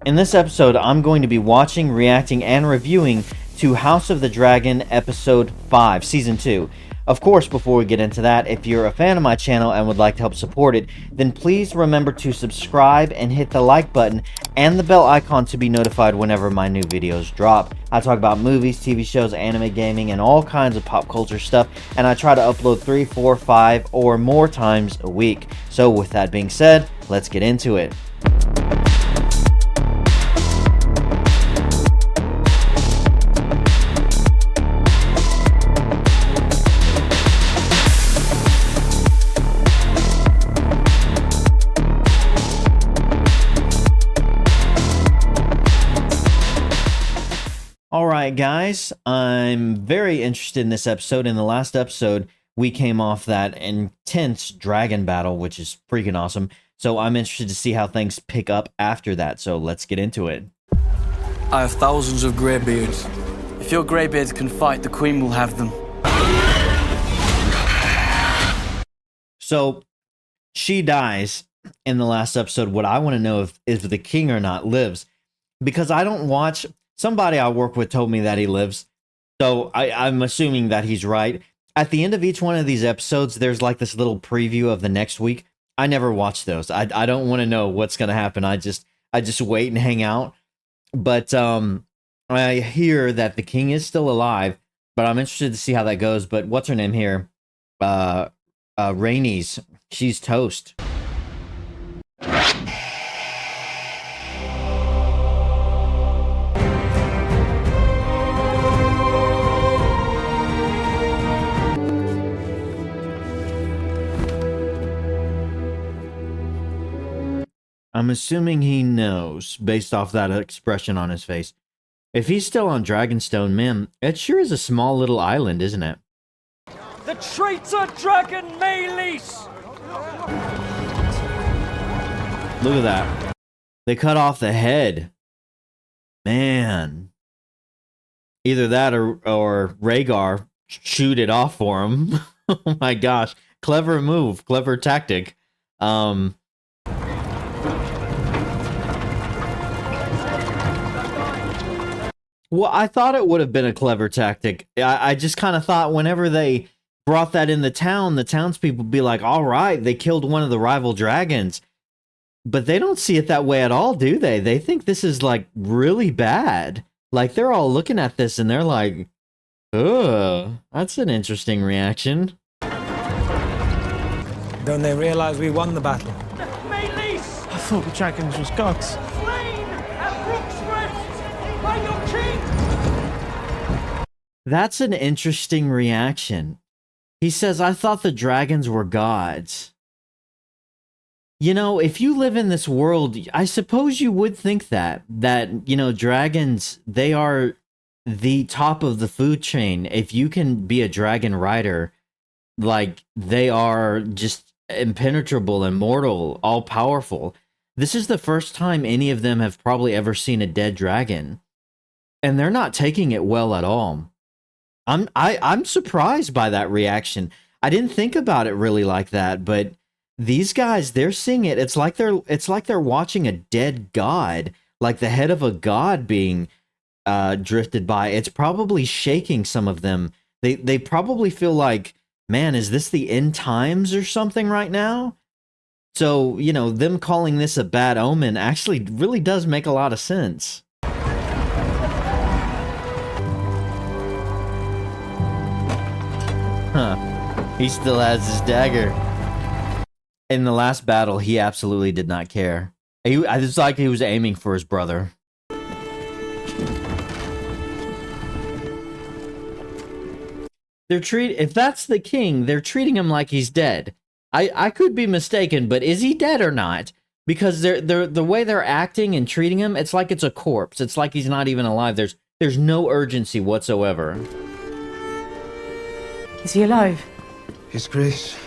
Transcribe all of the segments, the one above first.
In this episode, I'm going to be watching, reacting, and reviewing to House of the Dragon Episode 5, Season 2. Of course, before we get into that, if you're a fan of my channel and would like to help support it, then please remember to subscribe and hit the like button and the bell icon to be notified whenever my new videos drop. I talk about movies, TV shows, anime, gaming, and all kinds of pop culture stuff, and I try to upload 3, 4, 5, or more times a week. So with that being said, let's get into it. Alright guys, I'm very interested in this episode. In the last episode, we came off that intense dragon battle, which is freaking awesome. So I'm interested to see how things pick up after that, so let's get into it. I have thousands of greybeards. If your greybeards can fight, the Queen will have them. So, she dies in the last episode. What I want to know if the king or not lives. Because I don't watch... Somebody I work with told me that he lives, so I'm assuming that he's right. At the end of each one of these episodes, there's like this little preview of the next week. I never watch those. I don't want to know what's going to happen. I just wait and hang out. But I hear that the king is still alive, but I'm interested to see how that goes. But what's her name here? Rhaenys. She's toast. I'm assuming he knows, based off that expression on his face. If he's still on Dragonstone, man, it sure is a small little island, isn't it? The traitor dragon Maylease! Look at that. They cut off the head. Man. Either that or Rhaegar chewed it off for him. Oh my gosh. Clever move. Clever tactic. Well, I thought it would have been a clever tactic. I just kind of thought whenever they brought that in the town, the townspeople would be like, all right, they killed one of the rival dragons. But they don't see it that way at all, do they? They think this is, like, really bad. Like, they're all looking at this and they're like, ugh, that's an interesting reaction. Don't they realize we won the battle? Maylease! I thought the dragons was gods. Slain at Brookscrest by your king! That's an interesting reaction. He says, I thought the dragons were gods. You know, if you live in this world, I suppose you would think that, you know, dragons, they are the top of the food chain. If you can be a dragon rider, like, they are just impenetrable, immortal, all-powerful. This is the first time any of them have probably ever seen a dead dragon. And they're not taking it well at all. I'm surprised by that reaction. I didn't think about it really like that, but these guys, they're seeing it. It's like they're watching a dead god, like the head of a god being drifted by. It's probably shaking some of them. They probably feel like, man, is this the end times or something right now? So, you know, them calling this a bad omen actually really does make a lot of sense. Huh. He still has his dagger. In the last battle, he absolutely did not care. It's like he was aiming for his brother. If that's the king, they're treating him like he's dead. I could be mistaken, but is he dead or not? Because the way they're acting and treating him, it's like it's a corpse. It's like he's not even alive. There's no urgency whatsoever. Is he alive? His grace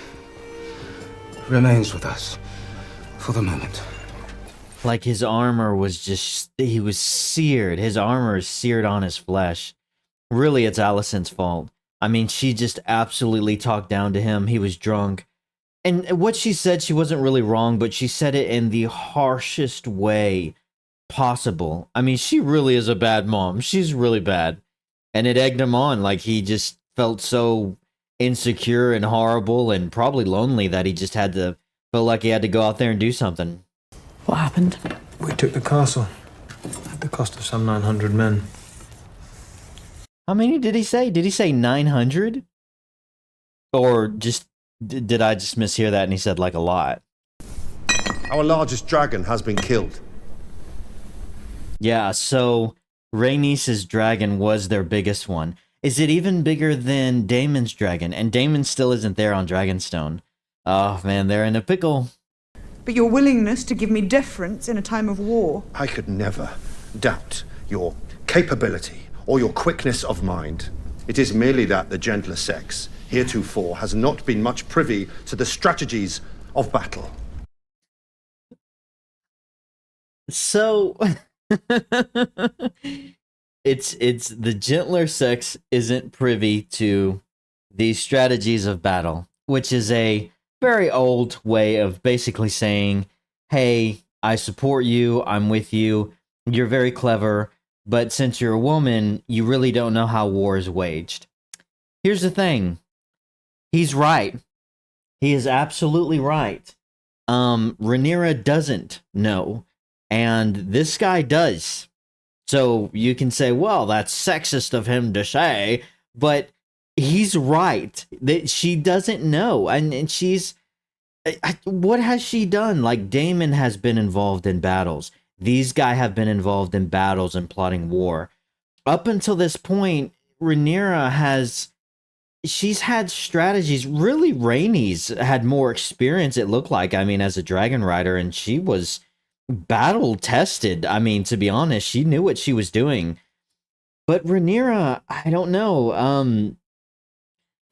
remains with us for the moment. Like his armor was just, he was seared. His armor is seared on his flesh. Really, it's Alicent's fault. I mean, she just absolutely talked down to him. He was drunk. And what she said, she wasn't really wrong, but she said it in the harshest way possible. I mean, she really is a bad mom. She's really bad. And it egged him on. Like, he just felt so insecure and horrible and probably lonely that he just felt like he had to go out there and do something. What happened? We took the castle at the cost of some 900 men. How many did he say? Did he say 900? Or just did I just mishear that and he said like a lot? Our largest dragon has been killed. Yeah, so Rhaenys's dragon was their biggest one. Is it even bigger than Daemon's dragon? And Daemon still isn't there on Dragonstone. Oh man, they're in a pickle. But your willingness to give me deference in a time of war. I could never doubt your capability or your quickness of mind. It is merely that the gentler sex, heretofore, has not been much privy to the strategies of battle. So it's the gentler sex isn't privy to the strategies of battle, which is a very old way of basically saying, hey, I support you, I'm with you, you're very clever, but since you're a woman, you really don't know how war is waged. Here's the thing. He's right. He is absolutely right. Rhaenyra doesn't know, and this guy does. So you can say, well, that's sexist of him to say, but he's right. That she doesn't know, and she's... what has she done? Like, Daemon has been involved in battles. These guys have been involved in battles and plotting war. Up until this point, Rhaenyra she's had strategies. Really, Rhaenys had more experience, it looked like. I mean, as a dragon rider, and she was battle tested. I mean, to be honest, she knew what she was doing. But Rhaenyra, I don't know.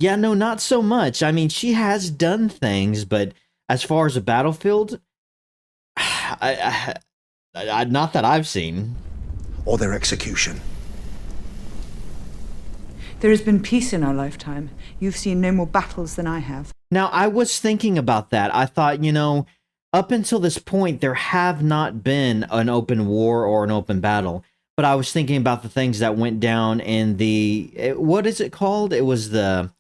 Yeah, no, not so much. I mean, she has done things, but as far as a battlefield, not that I've seen. Or their execution. There has been peace in our lifetime. You've seen no more battles than I have. Now, I was thinking about that. I thought, up until this point, there have not been an open war or an open battle. But I was thinking about the things that went down in what is it called? It was the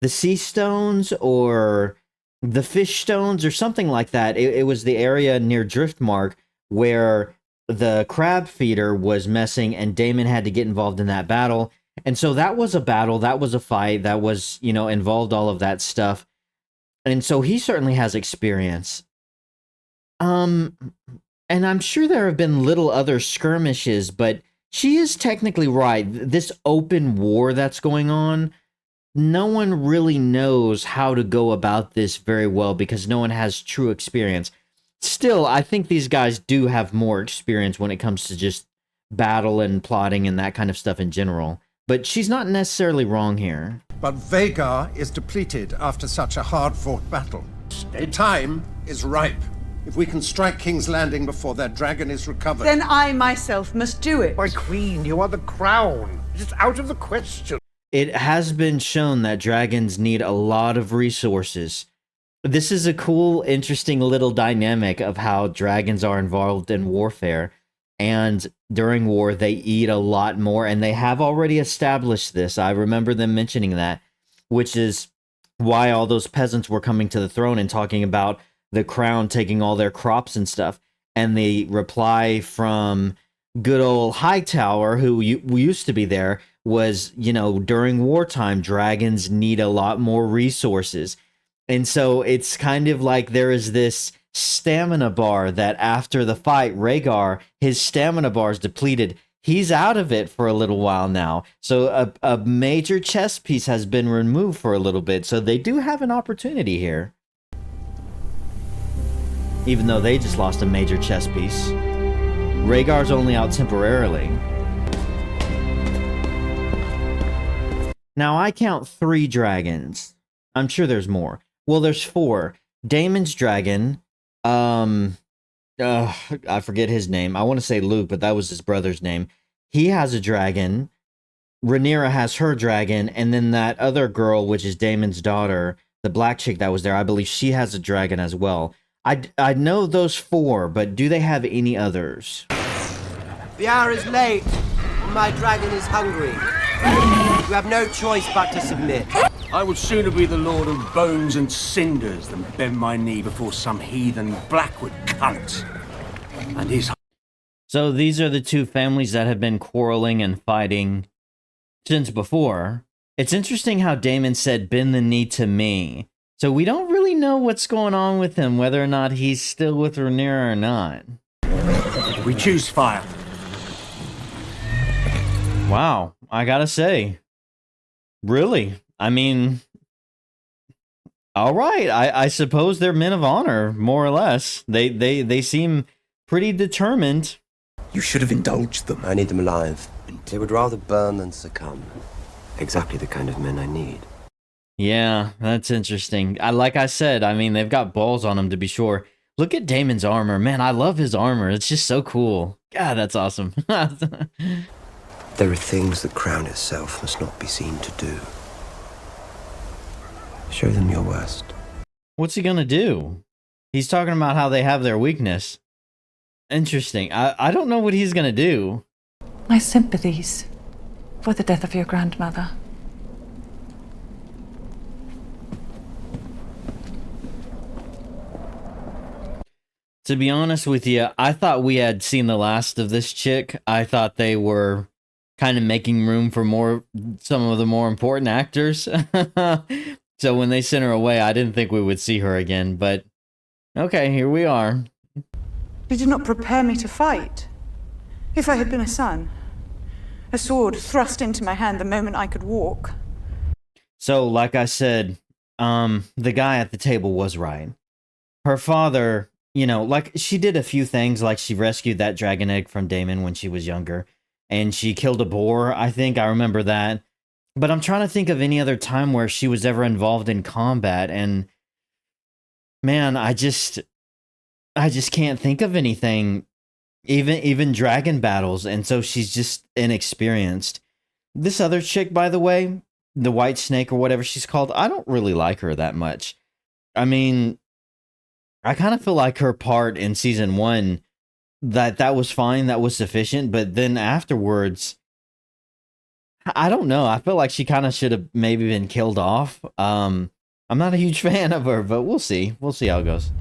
sea stones or the fish stones or something like that. It was the area near Driftmark where the crab feeder was messing and Daemon had to get involved in that battle. And so that was a battle, that was a fight, that was, involved all of that stuff. And so he certainly has experience. And I'm sure there have been little other skirmishes, but she is technically right. This open war that's going on, no one really knows how to go about this very well because no one has true experience. Still, I think these guys do have more experience when it comes to just battle and plotting and that kind of stuff in general. But she's not necessarily wrong here. But Vhagar is depleted after such a hard-fought battle. The time is ripe. If we can strike King's Landing before their dragon is recovered... Then I myself must do it. My queen, you are the crown. It's out of the question. It has been shown that dragons need a lot of resources. This is a cool, interesting little dynamic of how dragons are involved in warfare. And during war, they eat a lot more, and they have already established this. I remember them mentioning that, which is why all those peasants were coming to the throne and talking about the crown taking all their crops and stuff. And the reply from good old Hightower, who used to be there, was, during wartime, dragons need a lot more resources. And so it's kind of like there is this stamina bar that after the fight, Rhaegar, his stamina bar is depleted. He's out of it for a little while now. So a major chess piece has been removed for a little bit. So they do have an opportunity here. Even though they just lost a major chess piece. Rhaegar's only out temporarily. Now I count 3 dragons. I'm sure there's more. Well, there's 4. Daemon's dragon. I forget his name. I want to say Luke, but that was his brother's name. He has a dragon. Rhaenyra has her dragon, and then that other girl, which is Daemon's daughter, the black chick that was there, I believe she has a dragon as well. I know those 4, but do they have any others? The hour is late, and my dragon is hungry. You have no choice but to submit. I would sooner be the lord of bones and cinders than bend my knee before some heathen Blackwood cunt. And his... So these are the two families that have been quarreling and fighting since before. It's interesting how Daemon said, bend the knee to me. So we don't really know what's going on with him, whether or not he's still with Rhaenyra or not. We choose fire. Wow, I gotta say. Really? I mean... Alright, I suppose they're men of honor, more or less. They seem pretty determined. You should have indulged them. I need them alive. They would rather burn than succumb. Exactly the kind of men I need. Yeah, that's interesting. Like I said, I mean, they've got balls on them to be sure. Look at Daemon's armor. Man, I love his armor. It's just so cool. God, that's awesome. There are things the crown itself must not be seen to do. Show them your worst. What's he gonna do? He's talking about how they have their weakness. Interesting. I don't know what he's gonna do. My sympathies for the death of your grandmother. To be honest with you, I thought we had seen the last of this chick. I thought they were kind of making room for some of the more important actors. So when they sent her away, I didn't think we would see her again, but okay, here we are. You did not prepare me to fight. If I had been a son, a sword thrust into my hand the moment I could walk. So, like I said, the guy at the table was right. Her father, you know, like, she did a few things, like she rescued that dragon egg from Daemon when she was younger, and she killed a boar, I think, I remember that. But I'm trying to think of any other time where she was ever involved in combat, and man, I just can't think of anything, even dragon battles, and so she's just inexperienced. This other chick, by the way, the White Snake or whatever she's called, I don't really like her that much. I mean, I kind of feel like her part in season 1, that was fine, that was sufficient, but then afterwards, I don't know. I feel like she kind of should have maybe been killed off. I'm not a huge fan of her, but we'll see. We'll see how it goes.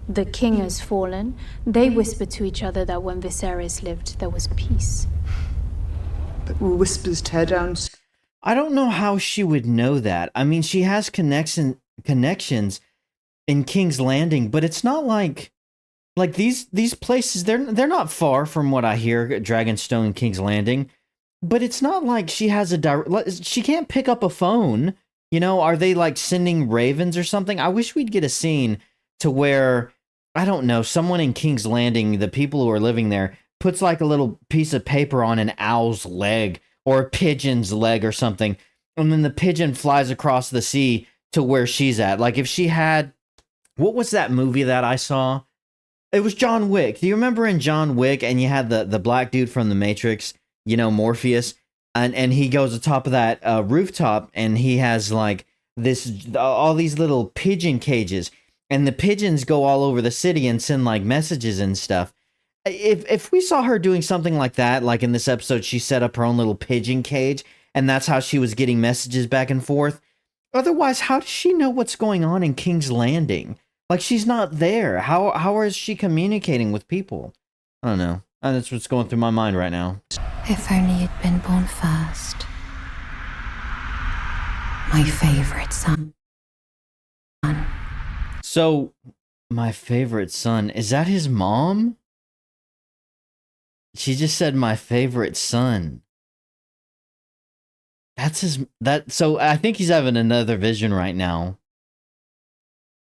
The king has fallen. They whispered to each other that when Viserys lived, there was peace. But will whispers tear down? I don't know how she would know that. I mean, she has connections in King's Landing, but it's not like these places. They're not far from what I hear. Dragonstone, King's Landing. But it's not like she has she can't pick up a phone. You know, are they like sending ravens or something? I wish we'd get a scene to where, I don't know, someone in King's Landing, the people who are living there, puts like a little piece of paper on an owl's leg or a pigeon's leg or something. And then the pigeon flies across the sea to where she's at. Like if she had, what was that movie that I saw? It was John Wick. Do you remember in John Wick, and you had the black dude from the Matrix, you know, Morpheus, and he goes atop of that rooftop, and he has like all these little pigeon cages, and the pigeons go all over the city and send like messages and stuff. If we saw her doing something like that, like in this episode, she set up her own little pigeon cage, and that's how she was getting messages back and forth. Otherwise, how does she know what's going on in King's Landing? Like, she's not there. How is she communicating with people? I don't know. That's what's going through my mind right now. If only you'd been born first. My favorite son. So, my favorite son, is that his mom? She just said my favorite son. So I think he's having another vision right now.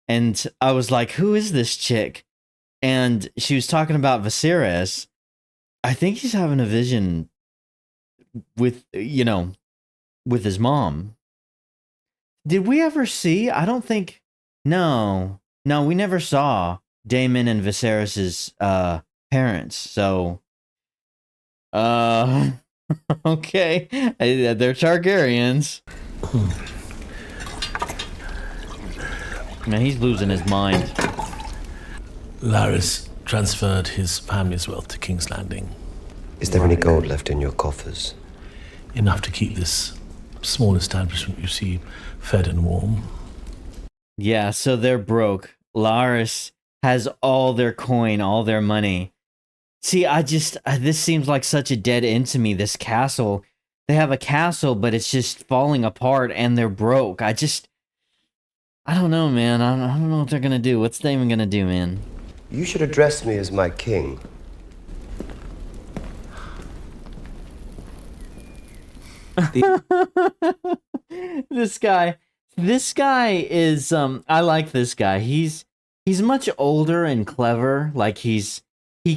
And I was like, who is this chick? And she was talking about Viserys. I think he's having a vision with, you know, with his mom. Did we ever see? I don't think. No, we never saw Daemon and Viserys's parents. So, okay, they're Targaryens. Man, he's losing his mind. Larys transferred his family's wealth to King's Landing. Is there any gold left in your coffers? Enough to keep this small establishment, you see, fed and warm. Yeah, so they're broke. Laris has all their coin, all their money. See, this seems like such a dead end to me, this castle. They have a castle, but it's just falling apart and they're broke. I don't know, man. I don't know what they're gonna do. What's they even gonna do, man? You should address me as my king. This guy is I like this guy. He's much older and clever. Like he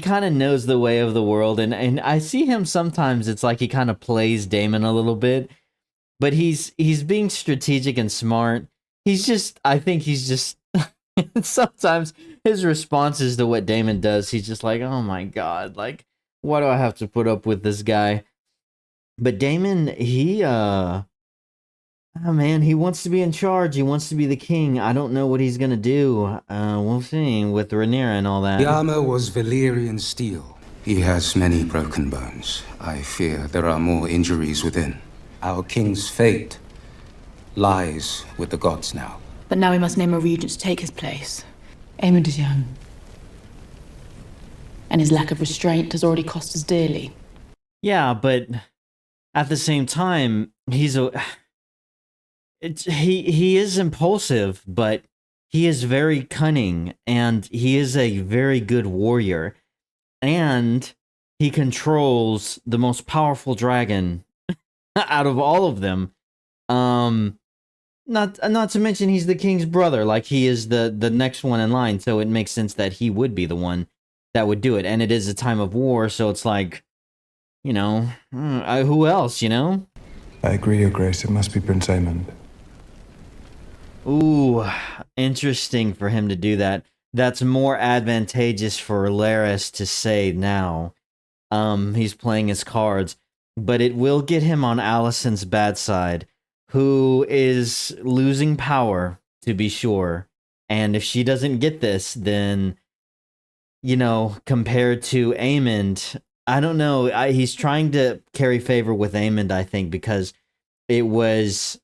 kind of knows the way of the world, and I see him sometimes. It's like he kind of plays Damon a little bit, but he's being strategic and smart. I think he's just sometimes his responses to what Damon does, he's just like, oh my god, like, why do I have to put up with this guy? But Damon, oh man, he wants to be in charge. He wants to be the king. I don't know what he's gonna do. We'll see with Rhaenyra and all that. The armor was Valyrian steel. He has many broken bones. I fear there are more injuries within. Our king's fate lies with the gods now. But now we must name a regent to take his place. Aemond is young. And his lack of restraint has already cost us dearly. Yeah, but at the same time, he is impulsive, but he is very cunning, and he is a very good warrior, and he controls the most powerful dragon out of all of them. Not to mention he's the king's brother, like he is the next one in line, so it makes sense that he would be the one that would do it, and it is a time of war, so it's like, you know, who else, you know? I agree, Your Grace. It must be Prince Aemond. Ooh, interesting for him to do that. That's more advantageous for Laris to say now. He's playing his cards, but it will get him on Alicent's bad side, who is losing power, to be sure. And if she doesn't get this, then, you know, compared to Aemond, I don't know. He's trying to carry favor with Aemond, I think, because it was,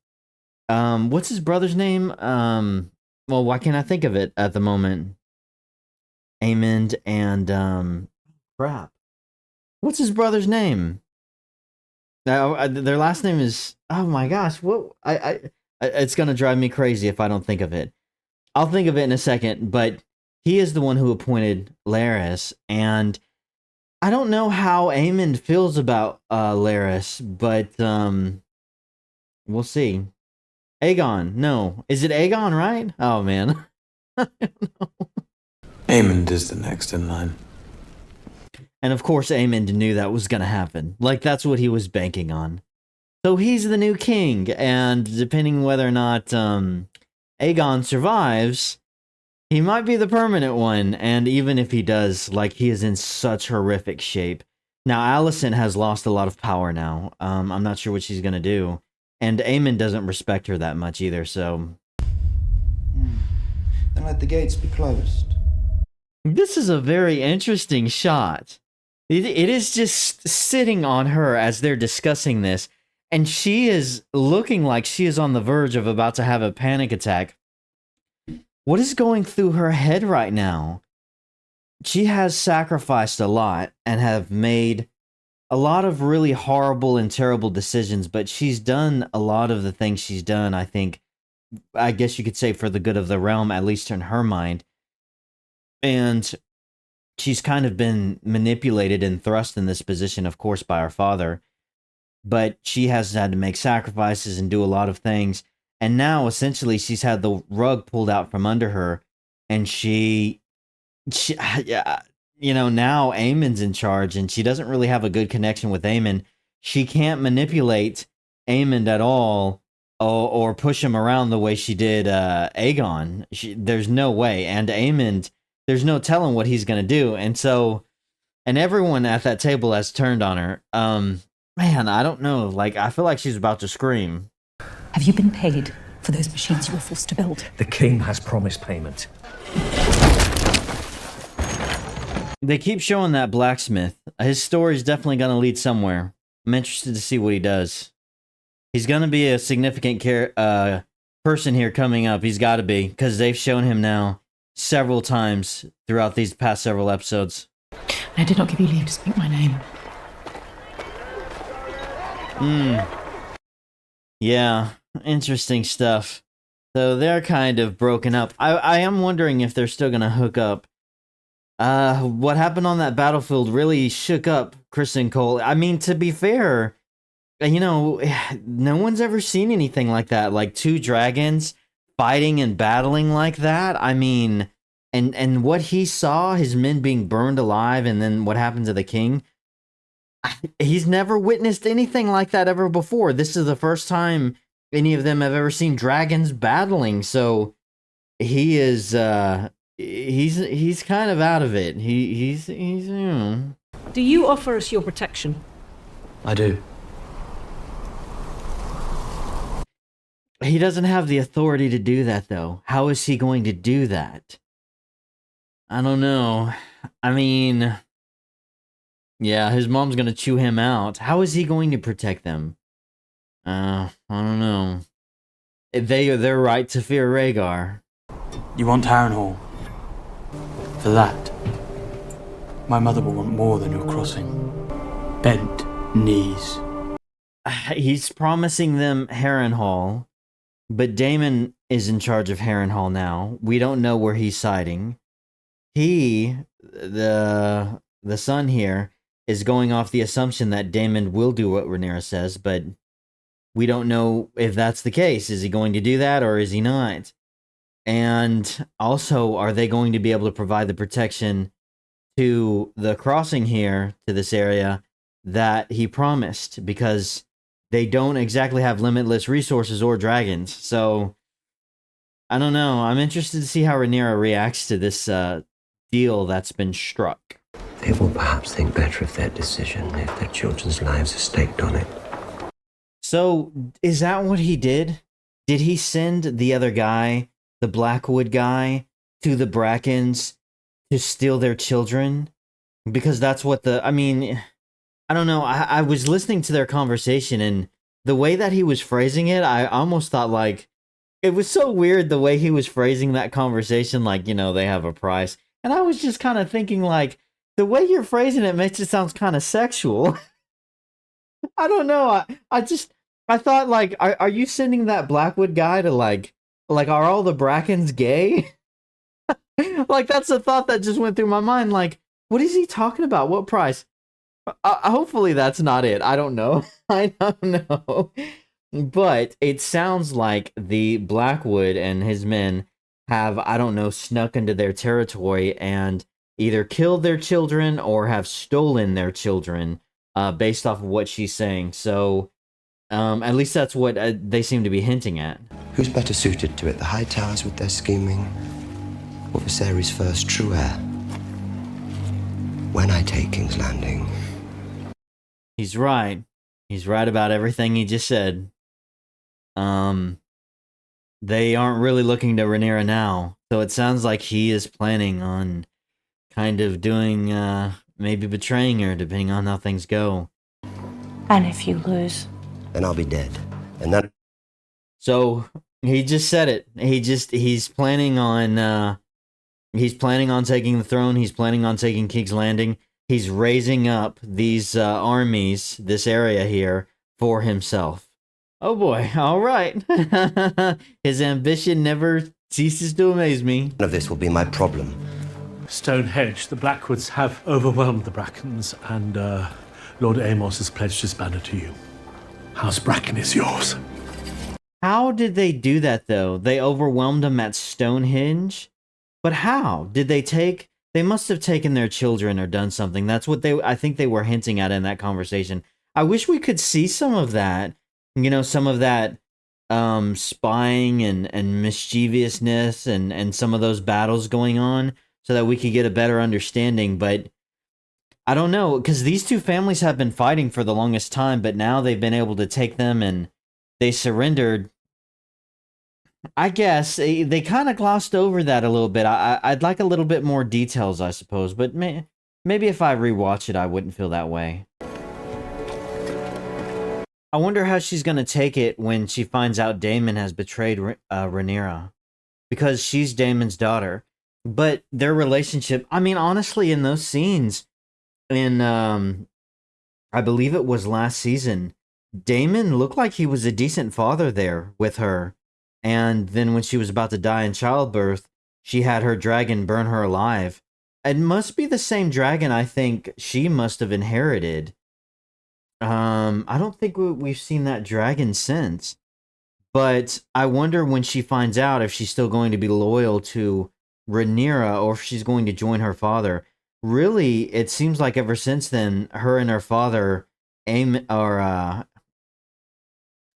what's his brother's name? Well, why can't I think of it at the moment? Aemond and, crap. What's his brother's name? Their last name is, oh my gosh, what? It's gonna drive me crazy if I don't think of it. I'll think of it in a second, but he is the one who appointed Laris, and I don't know how Aemond feels about Laris, but we'll see. Aegon, no. Is it Aegon, right? Oh, man. I don't know. Aemond is the next in line. And of course, Aemond knew that was going to happen. Like, that's what he was banking on. So he's the new king, and depending whether or not Aegon survives, he might be the permanent one, and even if he does, like, he is in such horrific shape. Now, Alicent has lost a lot of power now. I'm not sure what she's going to do. And Aemond doesn't respect her that much either, so... Then let the gates be closed. This is a very interesting shot. It is just sitting on her as they're discussing this, and she is looking like she is on the verge of about to have a panic attack. What is going through her head right now? She has sacrificed a lot and have made a lot of really horrible and terrible decisions, but she's done a lot of the things she's done, I think, I guess you could say for the good of the realm, at least in her mind. And she's kind of been manipulated and thrust in this position, of course, by her father. But she has had to make sacrifices and do a lot of things. And now, essentially, she's had the rug pulled out from under her. And she you know, now Aemond's in charge, and she doesn't really have a good connection with Aemond. She can't manipulate Aemond at all, or push him around the way she did Aegon. There's no way. And Aemond, there's no telling what he's going to do. And so, and everyone at that table has turned on her. Man, I don't know. Like, I feel like she's about to scream. Have you been paid for those machines you were forced to build? The king has promised payment. They keep showing that blacksmith. His story's definitely going to lead somewhere. I'm interested to see what he does. He's going to be a significant person here coming up. He's got to be, because they've shown him now several times throughout these past several episodes. I did not give you leave to speak my name. Yeah, interesting stuff. So they're kind of broken up. I am wondering if they're still going to hook up. What happened on that battlefield really shook up Chris and Cole. I mean, to be fair, you know, no one's ever seen anything like that. Like two dragons fighting and battling like that. I mean, and what he saw, his men being burned alive, and then what happened to the king. He's never witnessed anything like that ever before. This is the first time any of them have ever seen dragons battling. So he is, he's kind of out of it. He's you know. Do you offer us your protection? I do. He doesn't have the authority to do that, though. How is he going to do that? I don't know. I mean, yeah, his mom's gonna chew him out. How is he going to protect them? I don't know. They're right to fear Rhaegar. You want Harrenhal? For that, my mother will want more than your crossing. Bent knees. He's promising them Harrenhal, but Daemon is in charge of Harrenhal now. We don't know where he's siding. He, the son here, is going off the assumption that Daemon will do what Rhaenyra says, but we don't know if that's the case. Is he going to do that, or is he not? And also, are they going to be able to provide the protection to the crossing here, to this area, that he promised? Because they don't exactly have limitless resources or dragons. So, I don't know. I'm interested to see how Rhaenyra reacts to this deal that's been struck. They will perhaps think better of their decision if their children's lives are staked on it. So, is that what he did? Did he send the other guy, the Blackwood guy, to the Brackens to steal their children? Because that's what I mean, I don't know. I was listening to their conversation, and the way that he was phrasing it, I almost thought, like, it was so weird the way he was phrasing that conversation, like, you know, they have a price. And I was just kind of thinking, like, the way you're phrasing it makes it sound kind of sexual. I don't know. I thought, like, are you sending that Blackwood guy to, like, are all the Brackens gay? Like, that's a thought that just went through my mind. Like, what is he talking about? What price? Hopefully that's not it. I don't know. I don't know. But it sounds like the Blackwood and his men have, I don't know, snuck into their territory and either killed their children or have stolen their children, based off of what she's saying. So, at least that's what they seem to be hinting at. Who's better suited to it, the High Towers with their scheming, or Viserys' first true heir? When I take King's Landing. He's right. He's right about everything he just said. They aren't really looking to Rhaenyra now, so it sounds like he is planning on kind of doing, maybe betraying her, depending on how things go. And if you lose? Then I'll be dead. And that... So, he just said it. He's planning on taking the throne. He's planning on taking King's Landing. He's raising up these armies, this area here, for himself. Oh boy, all right. His ambition never ceases to amaze me. None of this will be my problem. Stonehenge, the Blackwoods have overwhelmed the Brackens, and Lord Amos has pledged his banner to you. House Bracken is yours. How did they do that, though? They overwhelmed them at Stonehenge? But how? Did they take... They must have taken their children or done something. That's what I think they were hinting at in that conversation. I wish we could see some of that. You know, some of that spying and mischievousness and some of those battles going on so that we could get a better understanding. But I don't know, because these two families have been fighting for the longest time, but now they've been able to take them and they surrendered. I guess they kind of glossed over that a little bit. I'd like a little bit more details, I suppose. But man, Maybe if I rewatch it, I wouldn't feel that way. I wonder how she's gonna take it when she finds out Daemon has betrayed Rhaenyra. Because she's Daemon's daughter. But their relationship, I mean, honestly, in those scenes, in, I believe it was last season, Daemon looked like he was a decent father there with her. And then when she was about to die in childbirth, she had her dragon burn her alive. It must be the same dragon I think she must have inherited. I don't think we've seen that dragon since. But I wonder when she finds out if she's still going to be loyal to Rhaenyra or if she's going to join her father. Really, it seems like ever since then, her and her father oh, now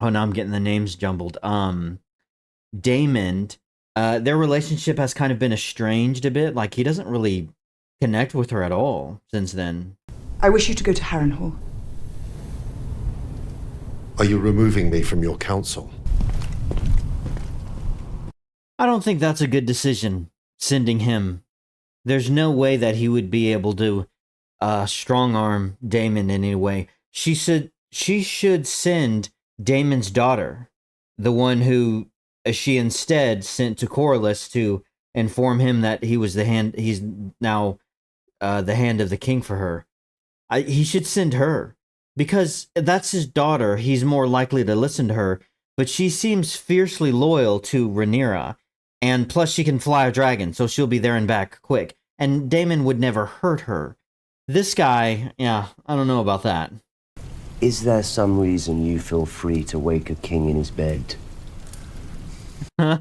I'm getting the names jumbled. Daemon, their relationship has kind of been estranged a bit. Like, he doesn't really connect with her at all since then. I wish you to go to Harrenhal. Are you removing me from your council? I don't think that's a good decision, sending him. There's no way that he would be able to strong-arm Daemon in any way. She should send Daemon's daughter, the one who she instead sent to Corlys to inform him that he's now the hand of the king for her. He should send her, because that's his daughter. He's more likely to listen to her, but she seems fiercely loyal to Rhaenyra. And plus she can fly a dragon, so she'll be there and back quick. And Daemon would never hurt her. This guy, yeah, I don't know about that. Is there some reason you feel free to wake a king in his bed? I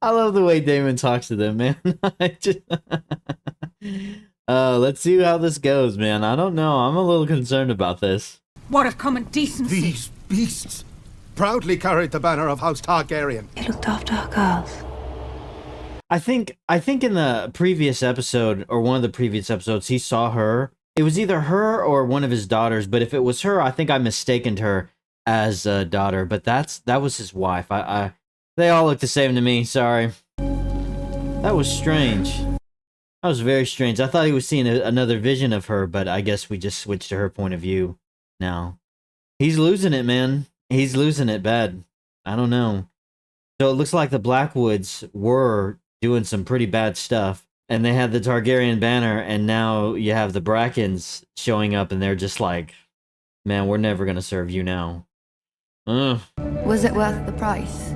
love the way Daemon talks to them, man. Let's see how this goes, man. I don't know. I'm a little concerned about this. What of common decency? These beasts proudly carried the banner of House Targaryen. He looked after our girls. I think in the previous episode, or one of the previous episodes, he saw her. It was either her or one of his daughters, but if it was her, I think I mistaken her as a daughter, but that was his wife. They all look the same to me, sorry. That was strange. That was very strange. I thought he was seeing another vision of her, but I guess we just switched to her point of view now. He's losing it, man. He's losing it bad. I don't know. So it looks like the Blackwoods were doing some pretty bad stuff. And they had the Targaryen banner, and now you have the Brackens showing up, and they're just like, man, we're never going to serve you now. Was it worth the price?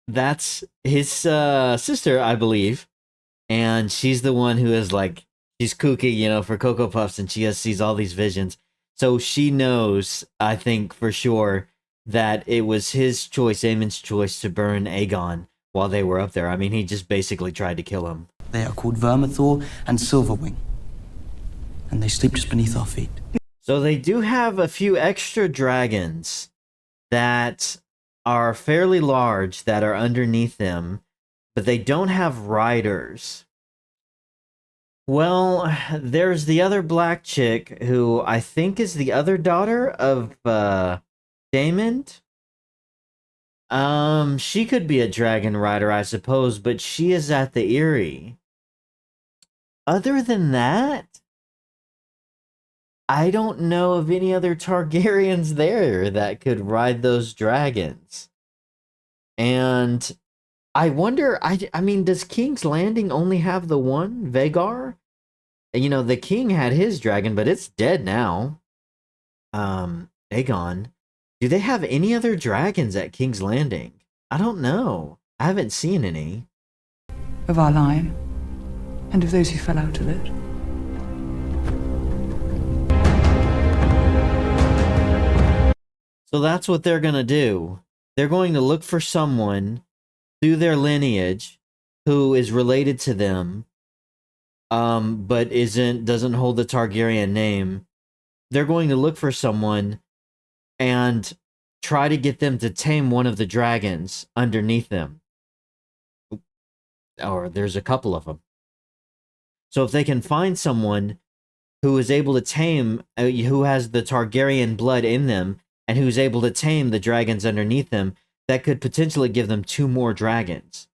That's his sister, I believe. And she's the one who is like, she's kooky, you know, for Cocoa Puffs, and she sees all these visions. So she knows, I think, for sure, that it was his choice, Aemon's choice, to burn Aegon while they were up there. I mean, he just basically tried to kill him. They are called Vermithor and Silverwing, and they sleep just beneath our feet. So they do have a few extra dragons that are fairly large that are underneath them, but they don't have riders. Well, there's the other black chick who I think is the other daughter of Daemon. She could be a dragon rider, I suppose, but she is at the Eyrie. Other than that, I don't know of any other Targaryens there that could ride those dragons. And I wonder, I mean, does King's Landing only have the one, Vhagar? You know, the king had his dragon, but it's dead now. Aegon. Do they have any other dragons at King's Landing? I don't know. I haven't seen any. Of our line, and of those who fell out of it. So that's what they're going to do. They're going to look for someone through their lineage who is related to them, but doesn't hold the Targaryen name. They're going to look for someone and try to get them to tame one of the dragons underneath them. Or there's a couple of them. So if they can find someone who is able to tame, who has the Targaryen blood in them, and who's able to tame the dragons underneath them, that could potentially give them 2 more dragons.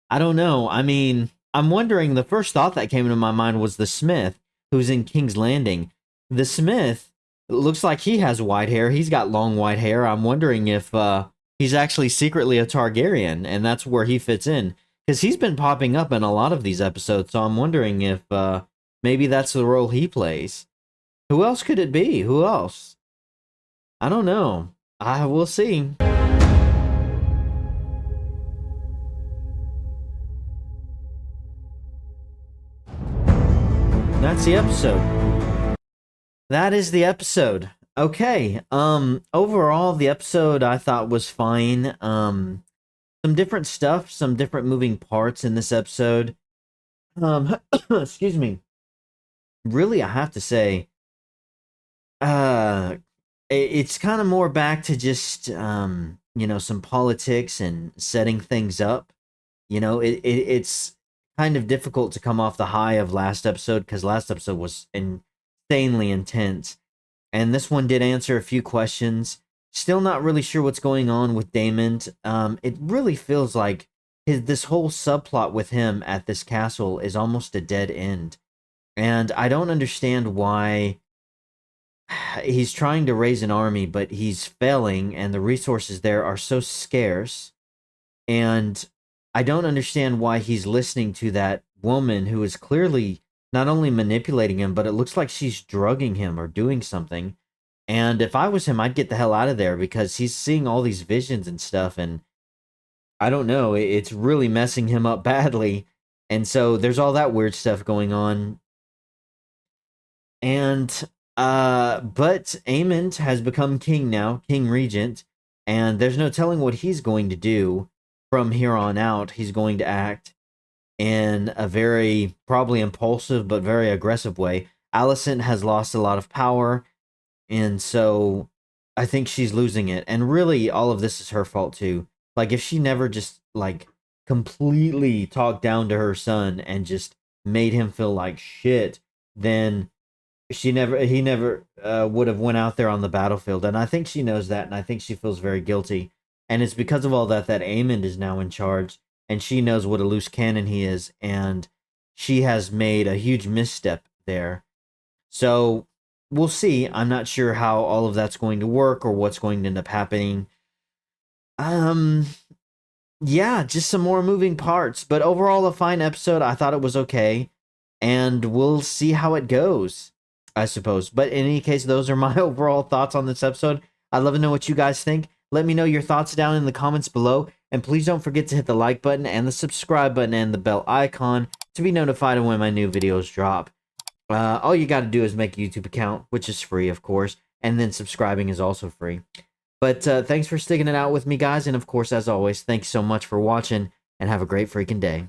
I don't know. I mean, I'm wondering, the first thought that came into my mind was the Smith, who's in King's Landing. The Smith looks like he has white hair. He's got long white hair. I'm wondering if he's actually secretly a Targaryen, and that's where he fits in. Because he's been popping up in a lot of these episodes, so I'm wondering if maybe that's the role he plays. Who else could it be? Who else? I don't know. I will see. That's the episode. That is the episode. Okay. Overall, the episode I thought was fine. Some different stuff, some different moving parts in this episode. Excuse me. Really, I have to say, it's kind of more back to just, some politics and setting things up. It's kind of difficult to come off the high of last episode, because last episode was insanely intense. And this one did answer a few questions. Still not really sure what's going on with Damon. It really feels like this whole subplot with him at this castle is almost a dead end. And I don't understand why he's trying to raise an army, but he's failing, and the resources there are so scarce. And I don't understand why he's listening to that woman who is clearly not only manipulating him, but it looks like she's drugging him or doing something. And if I was him, I'd get the hell out of there, because he's seeing all these visions and stuff, and I don't know, it's really messing him up badly. And so there's all that weird stuff going on. And but Aemond has become king now, king regent, and there's no telling what he's going to do from here on out. He's going to act in a very probably impulsive but very aggressive way. Alicent has lost a lot of power, and so I think she's losing it. And really, all of this is her fault too. Like, if she never just completely talked down to her son and just made him feel like shit, then he never would have went out there on the battlefield. And I think she knows that, and I think she feels very guilty. And it's because of all that Aemond is now in charge, and she knows what a loose cannon he is, and she has made a huge misstep there. So we'll see. I'm not sure how all of that's going to work or what's going to end up happening. Yeah, just some more moving parts, but overall a fine episode. I thought it was okay, and we'll see how it goes, I suppose. But in any case, those are my overall thoughts on this episode. I'd love to know what you guys think. Let me know your thoughts down in the comments below, and please don't forget to hit the like button and the subscribe button and the bell icon to be notified of when my new videos drop. All you got to do is make a YouTube account, which is free, of course, and then subscribing is also free. But thanks for sticking it out with me, guys, and of course, as always, thanks so much for watching, and have a great freaking day.